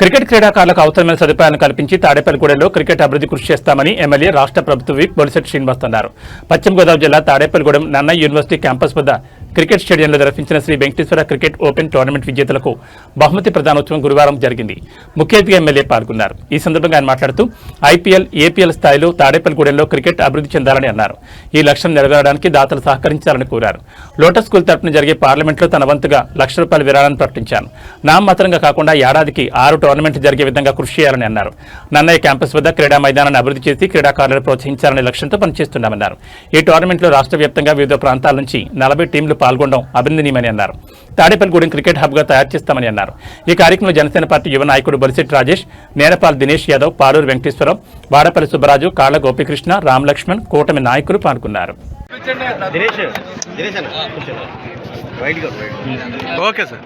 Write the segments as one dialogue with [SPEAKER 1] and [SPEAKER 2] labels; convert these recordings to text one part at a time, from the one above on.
[SPEAKER 1] Cricket క్రీడాకారులకు అవసరమైన సదుపాయాలను కల్పించి తాడేపల్లిగూడెంలో క్రికెట్ అభివృద్ధి కృషి చేస్తామని ఎమ్మెల్యే రాష్ట్ర ప్రభుత్వ విప్ బొలిశెట్టి శ్రీనివాస్ అన్నారు. పశ్చిమ గోదావరి జిల్లా తాడేపల్లిగూడెం నన్నయ్య యూనివర్సిటీ క్యాంపస్ వద్ద క్రికెట్ స్టేడియంలో నిర్వహించిన Sri Venkateswara cricket open tournament విజేతలకు బహుమతి ప్రదానోత్సవం గురువారం జరిగింది. ముఖ్య అతిథిగా ఎమ్మెల్యే పాల్గొన్నారు. ఈ సందర్భంగా ఆయన మాట్లాడుతూ ఐపీఎల్, ఏపీఎల్ స్థాయిలో తాడేపల్లిగూడెంలో క్రికెట్ అభివృద్ధి చెందాలని అన్నారు. ఈ లక్ష్యం నెరవేరడానికి దాతలు సహకరించాలని కోరారు. లోటస్ స్కూల్ తరపున జరిగే పార్లమెంట్లో తన వంతుగా ₹1,00,000 విరాళాన్ని ప్రకటించాను. నామమాత్రంగా కాకుండా ఏడాదికి 6 టోర్నమెంట్ జరిగే విధంగా కృషి చేయాలని అన్నారు. నన్నయ్య క్యాంపస్ వద్ద క్రీడా మైదానాన్ని అభివృద్ధి చేసి క్రీడాకారులను ప్రోత్సహించాలనే లక్ష్యంతో పనిచేస్తున్నామన్నారు. ఈ టోర్నమెంట్లో రాష్ట్ర వ్యాప్తంగా వివిధ ప్రాంతాల నుంచి 40 టీంలు పాల్గొనడం అభినందనీయమని అన్నారు. తాడేపల్లిగూడెం క్రికెట్ హబ్గా తయారు చేస్తామని అన్నారు. ఈ కార్యక్రమంలో జనసేన పార్టీ యువ నాయకుడు బొలిశెట్టి రాజేష్, నేరపాల్ దినేష్ యాదవ్, పాడూరు వెంకటేశ్వరరావు, వాడపల్లి సుబ్బరాజు, కాళ్ల గోపీకృష్ణ, రామ్ లక్ష్మణ్, కూటమి నాయకులు పాల్గొన్నారు.
[SPEAKER 2] Okay sir.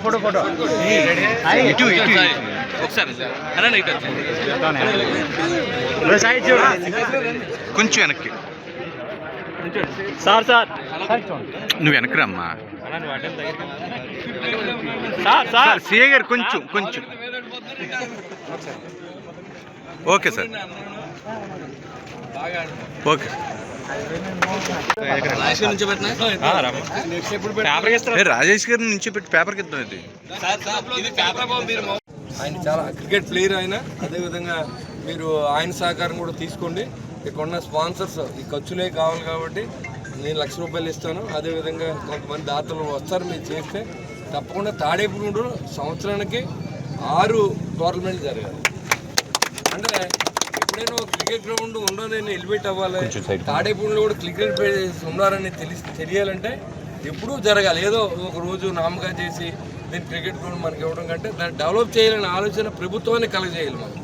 [SPEAKER 3] ఫోటో
[SPEAKER 2] కొంచెం వెనక్కి
[SPEAKER 3] సార్
[SPEAKER 2] నువ్వు వెనక్కి రమ్మా.
[SPEAKER 3] సార్
[SPEAKER 2] సిఏ గారు కొంచెం ఓకే సార్. ఓకే రాజేష్ గారి నుంచి పెట్టి పేపర్కి ఇద్దాం. ఇది
[SPEAKER 4] ఆయన చాలా క్రికెట్ ప్లేయర్. ఆయన అదేవిధంగా మీరు ఆయన సహకారం కూడా తీసుకోండి. ఇక్కడ ఉన్న స్పాన్సర్స్ ఈ ఖర్చులే కావాలి కాబట్టి నేను ₹1,00,000 ఇస్తాను. అదేవిధంగా కొంతమంది దాతలు వస్తారు. మీరు చేస్తే తప్పకుండా తాడేపల్లిగూడెంలో సంవత్సరానికి 6 టోర్నమెంట్ జరగాలి. అంటే ఎప్పుడైనా క్రికెట్ గ్రౌండ్ ఉండాలని ఎలివేట్ అవ్వాలి. తాడేపల్లిలో కూడా క్రికెట్ ప్లేయర్స్ ఉన్నారని తెలియాలంటే ఎప్పుడూ జరగాలి. ఏదో ఒక రోజు నామగా చేసి దీన్ని క్రికెట్ గ్రౌండ్ మనకి ఇవ్వడం కంటే దాన్ని డెవలప్ చేయాలనే ఆలోచన ప్రభుత్వాన్ని కలగజేయాలి. మనం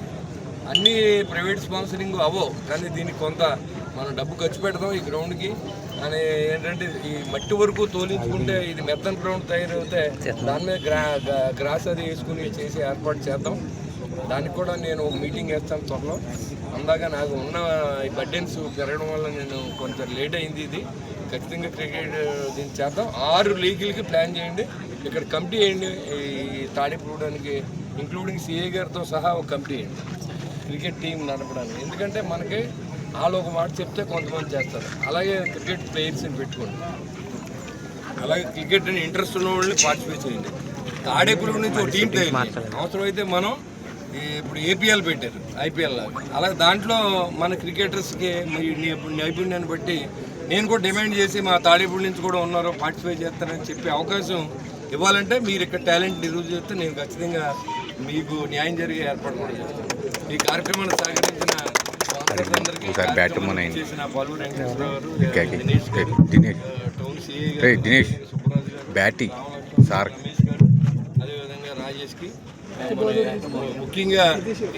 [SPEAKER 4] అన్ని ప్రైవేట్ స్పాన్సరింగ్ అవ్వవు, కానీ దీనికి కొంత మనం డబ్బు ఖర్చు పెడతాం ఈ గ్రౌండ్కి. అని ఏంటంటే ఈ మట్టి వరకు తోలించుకుంటే ఇది మెత్తన్ గ్రౌండ్ తయారవుతే దాని మీద గ్రాస్ అది వేసుకుని చేసి ఏర్పాటు చేద్దాం. దానికి కూడా నేను ఒక మీటింగ్ వేస్తాను త్వరలో. అందాక నాకు ఉన్న ఈ బర్డెన్స్ పెరగడం వల్ల నేను కొంత లేట్ అయింది. ఇది ఖచ్చితంగా క్రికెట్ దీన్ని చేద్దాం. 6 లీగులకి ప్లాన్ చేయండి. ఇక్కడ కమిటీ వేయండి. ఈ తాడేపల్లిగూడెంకి ఇంక్లూడింగ్ సిఏ గారితో సహా ఒక కమిటీ వేయండి క్రికెట్ టీం నడపడానికి. ఎందుకంటే మనకి వాళ్ళు ఒక మాట చెప్తే కొంతమంది చేస్తారు. అలాగే క్రికెట్ ప్లేయర్స్ని పెట్టుకోండి. అలాగే క్రికెట్ అని ఇంట్రెస్ట్ ఉన్న వాళ్ళని పార్టిసిపేట్ చేయండి. తాడేపల్లిగూడెం నుంచి ఒక టీం తయారు. అవసరమైతే మనం ఇప్పుడు ఏపీఎల్ పెట్టారు, ఐపీఎల్ లాగా. అలాగే దాంట్లో మన క్రికెటర్స్కి నైపుణ్యాన్ని బట్టి నేను కూడా డిమాండ్ చేసి మా తాడేపల్లి నుంచి కూడా ఉన్నారు పార్టిసిపేట్ చేస్తారని చెప్పే అవకాశం ఇవ్వాలంటే మీరు ఇక్కడ టాలెంట్ రుజువు చేస్తే నేను ఖచ్చితంగా మీకు న్యాయం జరిగే ఏర్పాటు కూడా చేస్తాను. ఈ కార్యక్రమాన్ని సహకరించిన చేసిన పాలూరు వెంకటేశ్వరరావు గారు, టౌన్ సిఐ
[SPEAKER 2] దినేష్,
[SPEAKER 4] అదేవిధంగా రాజేష్కి ముఖ్యంగా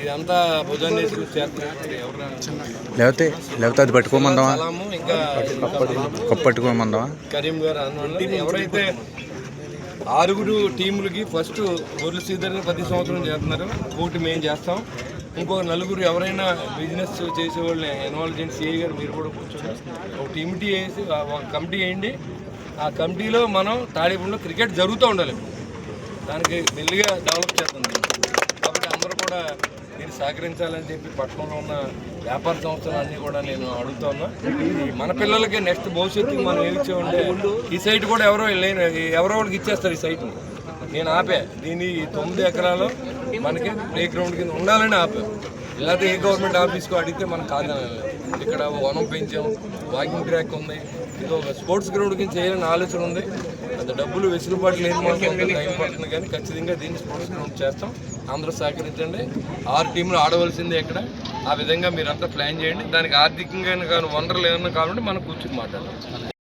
[SPEAKER 4] ఇదంతా భుజాన్ని వేసుకుని చేస్తున్నారు.
[SPEAKER 2] లేకపోతే అది పట్టుకోమందామా,
[SPEAKER 4] ఇంకా
[SPEAKER 2] పట్టుకోమందామా.
[SPEAKER 4] కరీం గారు అందువల్ల ఎవరైతే 6 టీములకి ఫస్ట్ గొర్రెల శ్రీధర్ని ప్రతి సంవత్సరం చేస్తున్నారు. ఒకటి మేము చేస్తాం. ఇంకో 4 ఎవరైనా బిజినెస్ చేసేవాళ్ళని ఇన్వాల్వ్ చేయండి. సిఐ గారు మీరు కూడా కూర్చొని ఒక టీమిటీ వేసి ఒక కమిటీ వేయండి. ఆ కమిటీలో మనం తాడేపల్లిలో క్రికెట్ జరుగుతూ ఉండాలి. దానికి మెల్లిగా డెవలప్ చేస్తుంది. కాబట్టి అందరూ కూడా దీన్ని సహకరించాలని చెప్పి పట్టణంలో ఉన్న వ్యాపార సంస్థలన్నీ కూడా నేను అడుగుతా ఉన్నా. మన పిల్లలకి నెక్స్ట్ భవిష్యత్తుకి మనం ఏమి ఇచ్చామంటే ఈ సైట్ కూడా ఎవరో వాళ్ళకి ఇచ్చేస్తారు. ఈ సైట్ని నేను ఆపా. దీన్ని 9 ఎకరాలు మనకి ప్లే గ్రౌండ్ కింద ఉండాలని ఆపా. ఇలాంటి ఏ గవర్నమెంట్ ఆఫీస్కి అడిగితే మనం కాదని ఇక్కడ వనం పెంచాం, వాకింగ్ ట్రాక్ ఉంది. ఇది ఒక స్పోర్ట్స్ గ్రౌండ్ కింద చేయాలని ఆలోచన ఉంది. అంత డబ్బులు వెసులుబాటు లేని మాత్రం టైం పడుతుంది, కానీ ఖచ్చితంగా దీన్ని స్పోర్ట్స్ గ్రౌండ్ చేస్తాం. అందరూ సహకరించండి. 6 టీంలు ఆడవలసిందే ఇక్కడ. ఆ విధంగా మీరంతా ప్లాన్ చేయండి. దానికి ఆర్థికంగా కానీ వనరులు ఏమన్నా కావాలంటే మనం కూర్చొని మాట్లాడాలి.